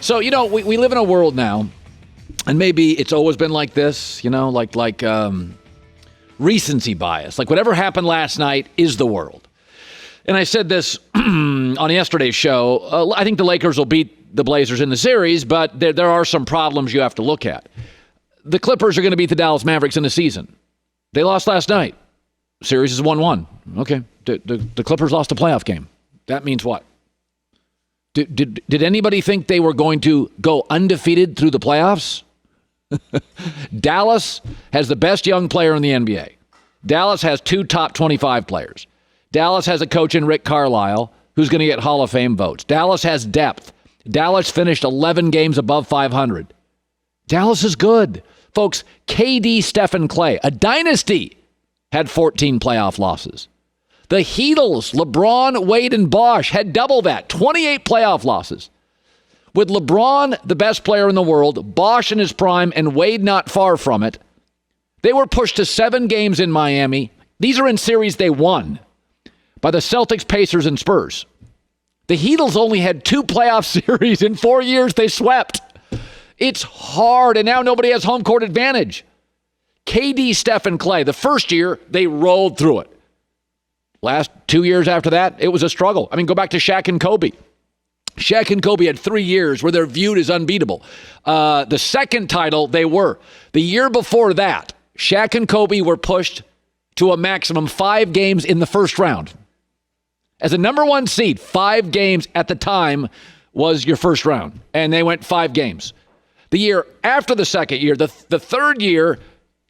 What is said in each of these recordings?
So, we live in a world now, and maybe it's always been like this, like recency bias. Like whatever happened last night is the world. And I said this on yesterday's show. I think the Lakers will beat the Blazers in the series, but there are some problems you have to look at. The Clippers are going to beat the Dallas Mavericks in the season. They lost last night. Series is 1-1. Okay. The Clippers lost a playoff game. That means what? Did anybody think they were going to go undefeated through the playoffs? Dallas has the best young player in the NBA. Dallas has 2 top 25 players. Dallas has a coach in Rick Carlisle who's going to get Hall of Fame votes. Dallas has depth. Dallas finished 11 games above 500. Dallas is good. Folks, KD, Stephen Clay, a dynasty, had 14 playoff losses. The Heatles, LeBron, Wade, and Bosh had double that, 28 playoff losses. With LeBron, the best player in the world, Bosh in his prime, and Wade not far from it, they were pushed to 7 games in Miami. These are in series they won by the Celtics, Pacers, and Spurs. The Heatles only had 2 playoff series in 4 years they swept. It's hard, and now nobody has home court advantage. KD, Steph, and Clay, the first year, they rolled through it. Last 2 years after that, it was a struggle. I mean, go back to Shaq and Kobe. Shaq and Kobe had 3 years where they're viewed as unbeatable. The second title, they were. The year before that, Shaq and Kobe were pushed to a maximum 5 games in the first round. As a number 1 seed, 5 games at the time was your first round, and they went 5 games. The year after the second year, the third year,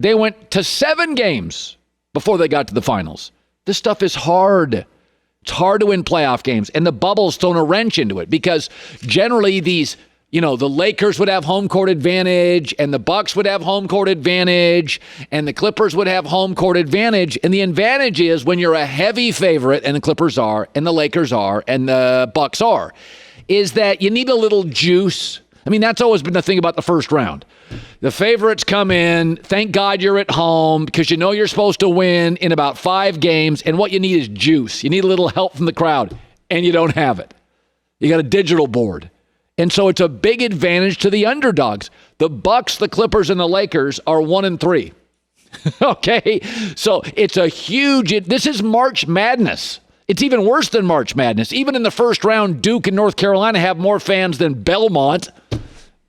they went to 7 games before they got to the finals. This stuff is hard. It's hard to win playoff games, and the bubble's thrown a wrench into it because generally these, the Lakers would have home court advantage, and the Bucks would have home court advantage, and the Clippers would have home court advantage. And the advantage is when you're a heavy favorite, and the Clippers are, and the Lakers are, and the Bucks are, is that you need a little juice. I mean, that's always been the thing about the first round. The favorites come in. Thank God you're at home because you're supposed to win in about 5 games. And what you need is juice. You need a little help from the crowd, and you don't have it. You got a digital board. And so it's a big advantage to the underdogs. The Bucks, the Clippers, and the Lakers are 1-3. Okay? So it's a huge, this is March Madness. It's even worse than March Madness. Even in the first round, Duke and North Carolina have more fans than Belmont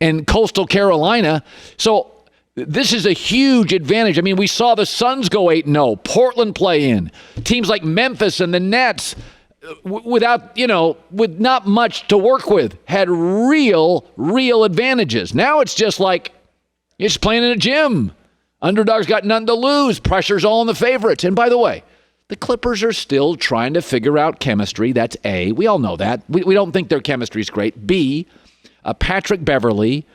and Coastal Carolina. So this is a huge advantage. I mean, we saw the Suns go 8-0, Portland play in. Teams like Memphis and the Nets, without, with not much to work with, had real advantages. Now it's just like you're just playing in a gym. Underdogs got nothing to lose. Pressure's all on the favorites. And by the way, the Clippers are still trying to figure out chemistry. That's A. We all know that. We don't think their chemistry is great. B, Patrick Beverley,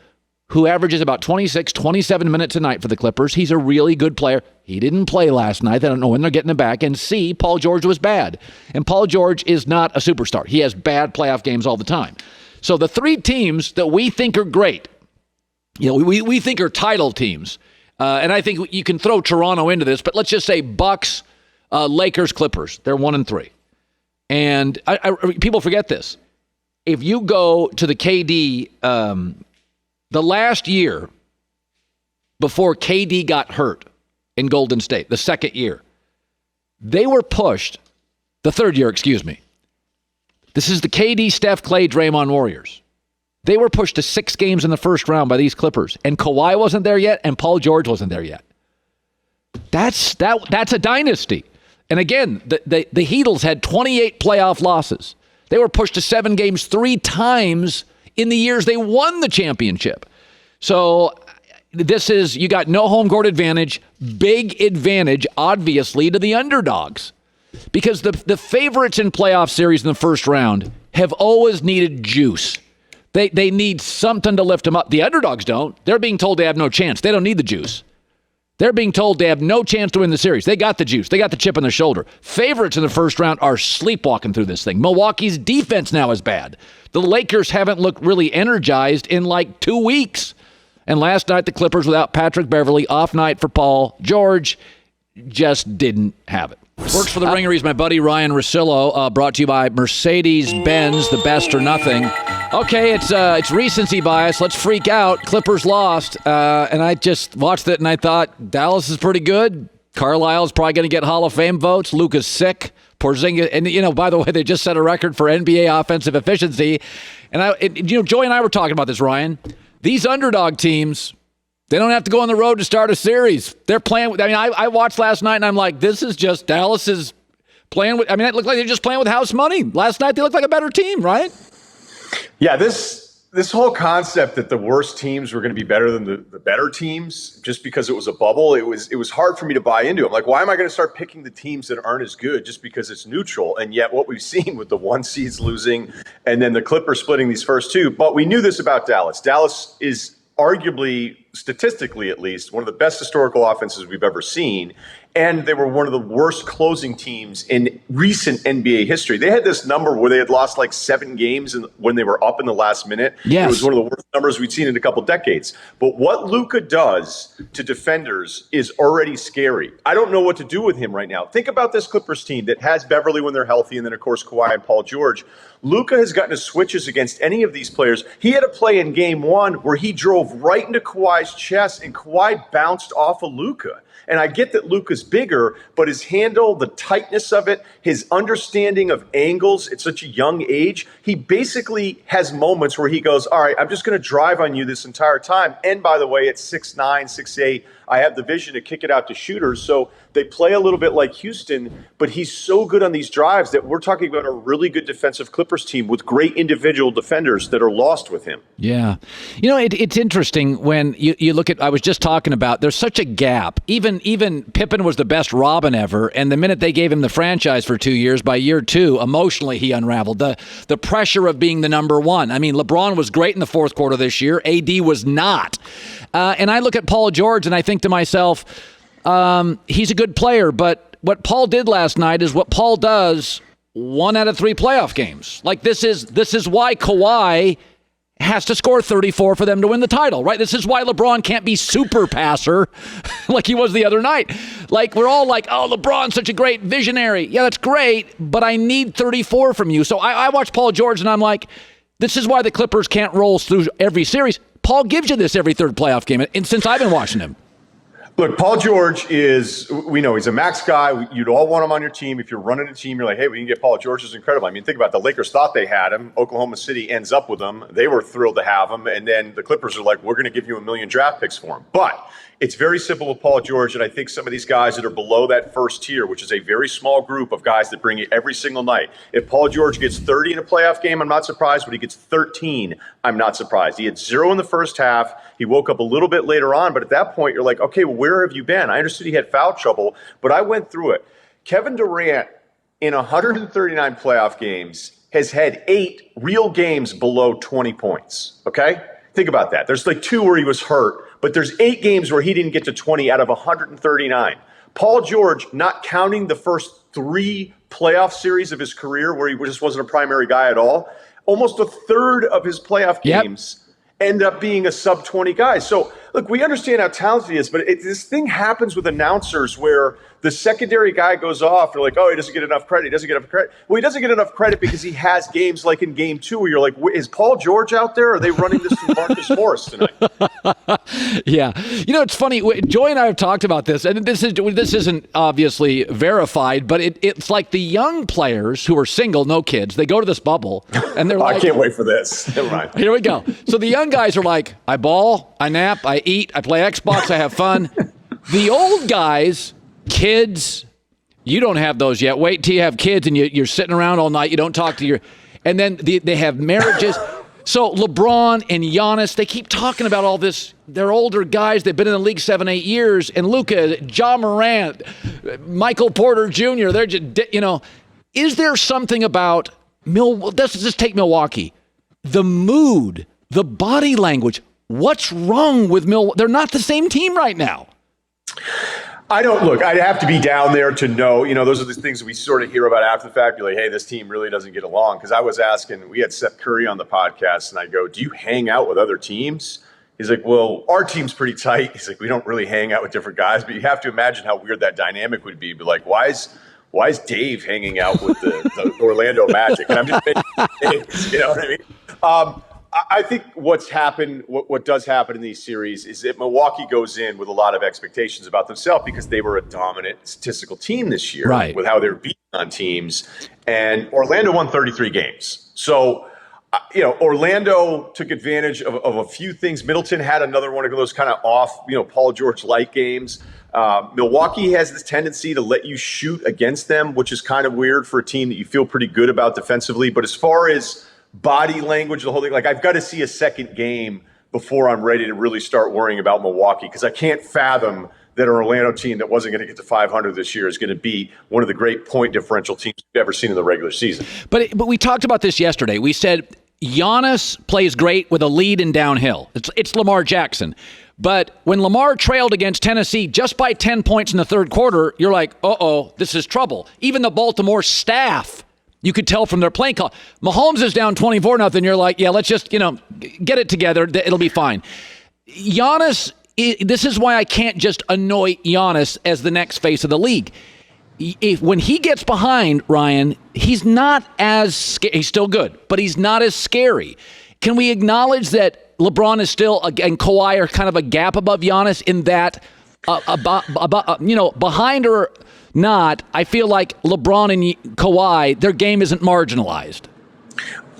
who averages about 26, 27 minutes a night for the Clippers. He's a really good player. He didn't play last night. I don't know when they're getting him back. And C, Paul George was bad. And Paul George is not a superstar. He has bad playoff games all the time. So the 3 teams that we think are great, we think are title teams, and I think you can throw Toronto into this, but let's just say Bucks, Lakers, Clippers. They're 1-3. And people forget this. If you go to the KD, the last year before KD got hurt in Golden State, the second year, they were pushed, the third year, excuse me. This is the KD, Steph, Clay, Draymond Warriors. They were pushed to 6 games in the first round by these Clippers, and Kawhi wasn't there yet, and Paul George wasn't there yet. That's a dynasty. And again, the Heatles had 28 playoff losses. They were pushed to 7 games 3 times in the years they won the championship. So you got no home court advantage, big advantage, obviously, to the underdogs. Because the favorites in playoff series in the first round have always needed juice. They need something to lift them up. The underdogs don't. They're being told they have no chance. They don't need the juice. They're being told they have no chance to win the series. They got the juice. They got the chip on their shoulder. Favorites in the first round are sleepwalking through this thing. Milwaukee's defense now is bad. The Lakers haven't looked really energized in like 2 weeks. And last night, the Clippers without Patrick Beverley, off night for Paul George. just didn't have it. Works for the Ringer. He's my buddy Ryen Russillo, brought to you by Mercedes-Benz, the best or nothing. Okay, it's recency bias. Let's freak out. Clippers lost, and I just watched it, and I thought, Dallas is pretty good. Carlisle's probably going to get Hall of Fame votes. Luka's sick. Porzingis, and by the way, they just set a record for NBA offensive efficiency. And Joey and I were talking about this, Ryan. These underdog teams, they don't have to go on the road to start a series. They're playing. I watched last night, and I'm like, this is just Dallas is playing with. It looked like they're just playing with house money. Last night, they looked like a better team, right? Yeah, this whole concept that the worst teams were going to be better than the better teams just because it was a bubble, it was hard for me to buy into. I'm like, why am I going to start picking the teams that aren't as good just because it's neutral? And yet what we've seen with the 1 seeds losing and then the Clippers splitting these first two, but we knew this about Dallas. Dallas is arguably, statistically at least, one of the best historical offenses we've ever seen. And they were one of the worst closing teams in recent NBA history. They had this number where they had lost like 7 games when they were up in the last minute. Yes. It was one of the worst numbers we'd seen in a couple decades. But what Luka does to defenders is already scary. I don't know what to do with him right now. Think about this Clippers team that has Beverly when they're healthy, and then, of course, Kawhi and Paul George. Luka has gotten to switches against any of these players. He had a play in game 1 where he drove right into Kawhi's chest, and Kawhi bounced off of Luka. And I get that Luka's bigger, but his handle, the tightness of it, his understanding of angles at such a young age, he basically has moments where he goes, all right, I'm just going to drive on you this entire time. And by the way, at 6'9", 6'8", I have the vision to kick it out to shooters. So they play a little bit like Houston, but he's so good on these drives that we're talking about a really good defensive Clippers team with great individual defenders that are lost with him. Yeah. It's interesting when you look at, I was just talking about, there's such a gap. Even Pippen was the best Robin ever, and the minute they gave him the franchise for 2 years, by year 2, emotionally he unraveled. The pressure of being the number one. LeBron was great in the fourth quarter this year. AD was not. And I look at Paul George and I think to myself, he's a good player, but what Paul did last night is what Paul does 1 out of 3 playoff games. Like this is why Kawhi has to score 34 for them to win the title, right? This is why LeBron can't be super passer like he was the other night. Like we're all like, oh, LeBron's such a great visionary. Yeah, that's great, but I need 34 from you. So I watch Paul George and I'm like, this is why the Clippers can't roll through every series. Paul gives you this every third playoff game, and since I've been watching him. Look, Paul George we know he's a max guy. You'd all want him on your team. If you're running a team, you're like, hey, we can get Paul George. Is incredible. Think about it. The Lakers thought they had him. Oklahoma City ends up with him. They were thrilled to have him. And then the Clippers are like, we're going to give you 1 million draft picks for him. But it's very simple with Paul George. And I think some of these guys that are below that first tier, which is a very small group of guys that bring you every single night. If Paul George gets 30 in a playoff game, I'm not surprised. When he gets 13, I'm not surprised. He had 0 in the first half. He woke up a little bit later on, but at that point, you're like, okay, well, where have you been? I understood he had foul trouble, but I went through it. Kevin Durant, in 139 playoff games, has had 8 real games below 20 points, okay? Think about that. There's like 2 where he was hurt, but there's 8 games where he didn't get to 20 out of 139. Paul George, not counting the first 3 playoff series of his career where he just wasn't a primary guy at all, almost a third of his playoff games end up being a sub-20 guy. So, look, we understand how talented he is, but this thing happens with announcers where the secondary guy goes off. They're like, oh, he doesn't get enough credit. He doesn't get enough credit. Well, he doesn't get enough credit because he has games like in game 2 where you're like, is Paul George out there? Or are they running this to Marcus Morris tonight? Yeah. It's funny. Joy and I have talked about this, and this isn't obviously verified, but it's like the young players who are single, no kids, they go to this bubble, and they're like, I can't wait for this. Never mind. Here we go. So the young guys are like, I ball, I nap, I eat, I play Xbox, I have fun. The old guys, kids, you don't have those yet. Wait till you have kids and you're sitting around all night. You don't talk to and then they have marriages. So LeBron and Giannis, they keep talking about all this. They're older guys. They've been in the league 7-8 years. And Luka, Ja Morant, Michael Porter Jr., they're just, is there something about let's just take Milwaukee. The mood, the body language. What's wrong with Milwaukee? They're not the same team right now. I'd have to be down there to know, those are the things that we sort of hear about after the fact. You're like, hey, this team really doesn't get along. Because I was asking, we had Seth Curry on the podcast, and I go, do you hang out with other teams? He's like, well, our team's pretty tight. He's like, we don't really hang out with different guys, but you have to imagine how weird that dynamic would be. But like, why is Dave hanging out with the Orlando Magic? And I'm just names, you know what I mean? I think what's happened, what does happen in these series is that Milwaukee goes in with a lot of expectations about themselves because they were a dominant statistical team this year with how they were beating on teams. And Orlando won 33 games. So, Orlando took advantage of a few things. Middleton had another one of those kind of off, Paul George-like games. Milwaukee has this tendency to let you shoot against them, which is kind of weird for a team that you feel pretty good about defensively. But as far as body language, the whole thing, like I've got to see a second game before I'm ready to really start worrying about Milwaukee because I can't fathom that an Orlando team that wasn't going to get to 500 this year is going to be one of the great point differential teams we've ever seen in the regular season. But we talked about this yesterday. We said Giannis plays great with a lead and downhill. It's Lamar Jackson. But when Lamar trailed against Tennessee just by 10 points in the third quarter, you're like, this is trouble. Even the Baltimore staff, you could tell from their playing call. Mahomes is down 24-0. You're like, yeah, let's just, get it together. It'll be fine. Giannis, this is why I can't just anoint Giannis as the next face of the league. When he gets behind, Ryan, he's not as he's still good, but he's not as scary. Can we acknowledge that LeBron is still, and Kawhi are kind of a gap above Giannis in that, behind or not, I feel like LeBron and Kawhi, their game isn't marginalized.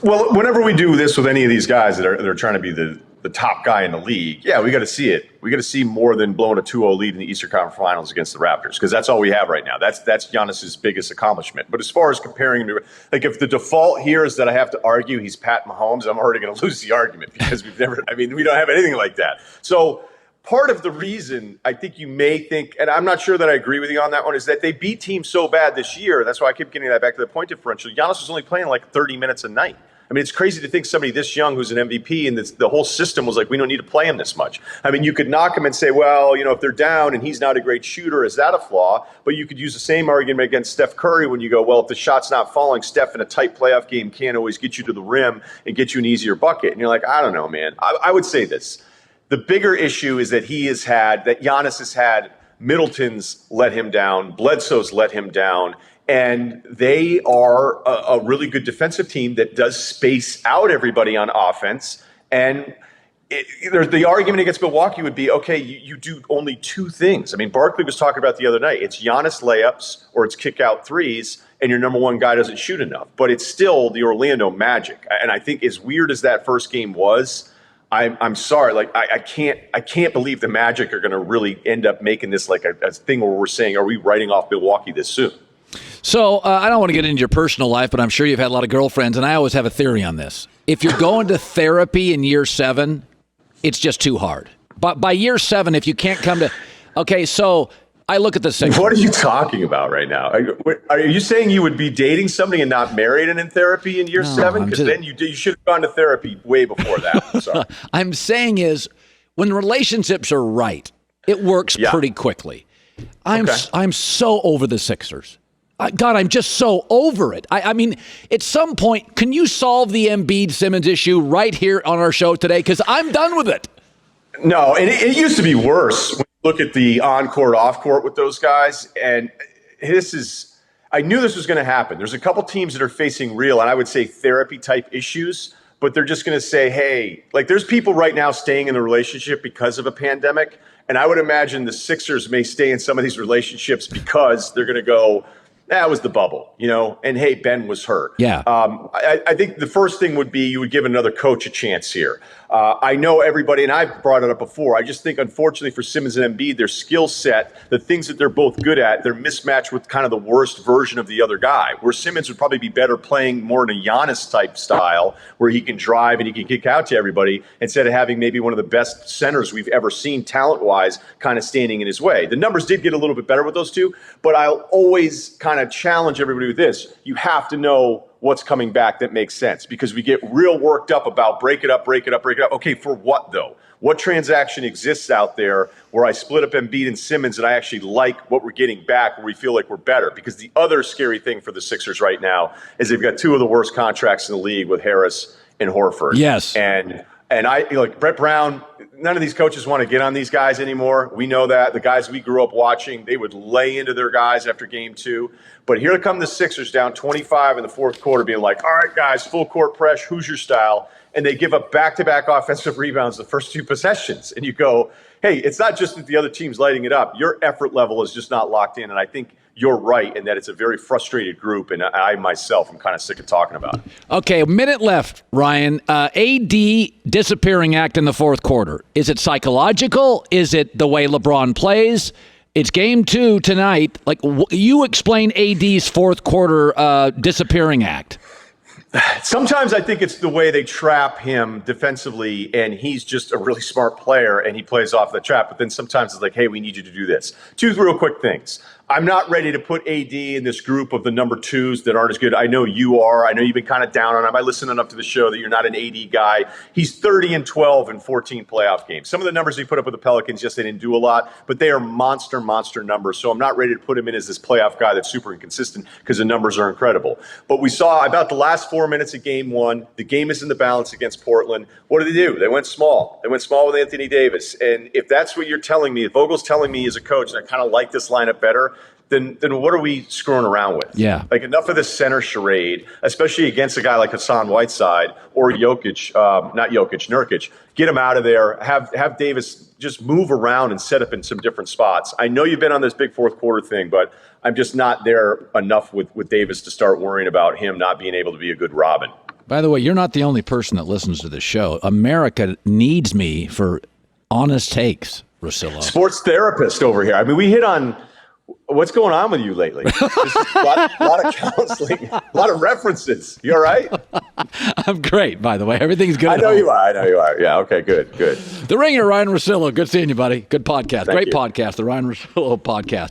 Well, whenever we do this with any of these guys that are trying to be the top guy in the league, yeah, we got to see it. We got to see more than blowing a 2-0 lead in the Eastern Conference Finals against the Raptors, because that's all we have right now. That's Giannis's biggest accomplishment. But as far as comparing him to, like, if the default here is that I have to argue he's Pat Mahomes, I'm already going to lose the argument because we don't have anything like that. So part of the reason I think you may think, and I'm not sure that I agree with you on that one, is that they beat teams so bad this year. That's why I keep getting that back to the point differential. Giannis was only playing like 30 minutes a night. I mean, it's crazy to think somebody this young who's an MVP and the whole system was like, we don't need to play him this much. I mean, you could knock him and say, well, if they're down and he's not a great shooter, is that a flaw? But you could use the same argument against Steph Curry when you go, well, if the shot's not falling, Steph in a tight playoff game can't always get you to the rim and get you an easier bucket. And you're like, I don't know, man. I would say this. The bigger issue is that Giannis has had Middleton's let him down, Bledsoe's let him down, and they are a really good defensive team that does space out everybody on offense. And the argument against Milwaukee would be, okay, you do only two things. I mean, Barkley was talking about the other night. It's Giannis layups or it's kick out threes, and your number one guy doesn't shoot enough. But it's still the Orlando Magic. And I think as weird as that first game was, I'm sorry. Like, I can't believe the Magic are going to really end up making this like a thing where we're saying, are we writing off Milwaukee this soon? So I don't want to get into your personal life, but I'm sure you've had a lot of girlfriends, and I always have a theory on this. If you're going to therapy in year 7, it's just too hard. But by year 7, if you can't come to – okay, so I look at the Sixers. What are you talking about right now? Are you saying you would be dating somebody and not married and in therapy in year 7? Because then you should have gone to therapy way before that. Sorry. I'm saying is when relationships are right, it works pretty quickly. I'm so over the Sixers. God, I'm just so over it. I mean, at some point, can you solve the Embiid-Simmons issue right here on our show today? Because I'm done with it. No, and it used to be worse when you look at the on-court, off-court with those guys. And I knew this was going to happen. There's a couple teams that are facing real, and I would say therapy-type issues, but they're just going to say, hey, like there's people right now staying in the relationship because of a pandemic. And I would imagine the Sixers may stay in some of these relationships because they're going to go, that was the bubble, and hey, Ben was hurt. Yeah. I think the first thing would be you would give another coach a chance here. I know everybody, and I've brought it up before, I just think, unfortunately, for Simmons and Embiid, their skill set, the things that they're both good at, they're mismatched with kind of the worst version of the other guy, where Simmons would probably be better playing more in a Giannis-type style, where he can drive and he can kick out to everybody, instead of having maybe one of the best centers we've ever seen talent-wise kind of standing in his way. The numbers did get a little bit better with those two, but I'll always kind of challenge everybody with this. You have to know what's coming back that makes sense, because we get real worked up about break it up. Okay, for what though? What transaction exists out there where I split up Embiid and Simmons and I actually like what we're getting back, where we feel like we're better? Because the other scary thing for the Sixers right now is they've got two of the worst contracts in the league with Harris and Horford. Yes. And I like Brett Brown, none of these coaches want to get on these guys anymore. We know that. The guys we grew up watching, they would lay into their guys after game 2. But here come the Sixers down 25 in the fourth quarter, being like, all right, guys, full court press, Hoosier style. And they give up back-to-back offensive rebounds the first 2 possessions. And you go, hey, it's not just that the other team's lighting it up. Your effort level is just not locked in. And I think you're right in that it's a very frustrated group. And I myself am kind of sick of talking about it. Okay, a minute left, Ryan. AD disappearing act in the fourth quarter. Is it psychological? Is it the way LeBron plays? It's game 2 tonight. Like, you explain AD's fourth quarter disappearing act. Sometimes I think it's the way they trap him defensively, and he's just a really smart player, and he plays off the trap. But then sometimes it's like, hey, we need you to do this. 2 real quick things. I'm not ready to put AD in this group of the number 2s that aren't as good. I know you are. I know you've been kind of down on him. I listen enough to the show that you're not an AD guy. He's 30-12 in 14 playoff games. Some of the numbers he put up with the Pelicans, yes, they didn't do a lot, but they are monster numbers. So I'm not ready to put him in as this playoff guy that's super inconsistent because the numbers are incredible. But we saw about the last 4 minutes of game 1, the game is in the balance against Portland. What did they do? They went small. They went small with Anthony Davis. And if that's what you're telling me, if Vogel's telling me as a coach, and I kind of like this lineup better, then what are we screwing around with? Yeah. Like, enough of this center charade, especially against a guy like Hassan Whiteside or Nurkic. Get him out of there. Have Davis just move around and set up in some different spots. I know you've been on this big fourth quarter thing, but I'm just not there enough with Davis to start worrying about him not being able to be a good Robin. By the way, you're not the only person that listens to this show. America needs me for honest takes, Russillo. Sports therapist over here. I mean, we hit on what's going on with you lately. Just a lot of counseling, a lot of references. You all right? I'm great, by the way. Everything's good. I know you are. Yeah, okay, good. The Ringer, Ryen Russillo. Good seeing you, buddy. Good podcast. Thank Great you. podcast, the Ryen Russillo podcast.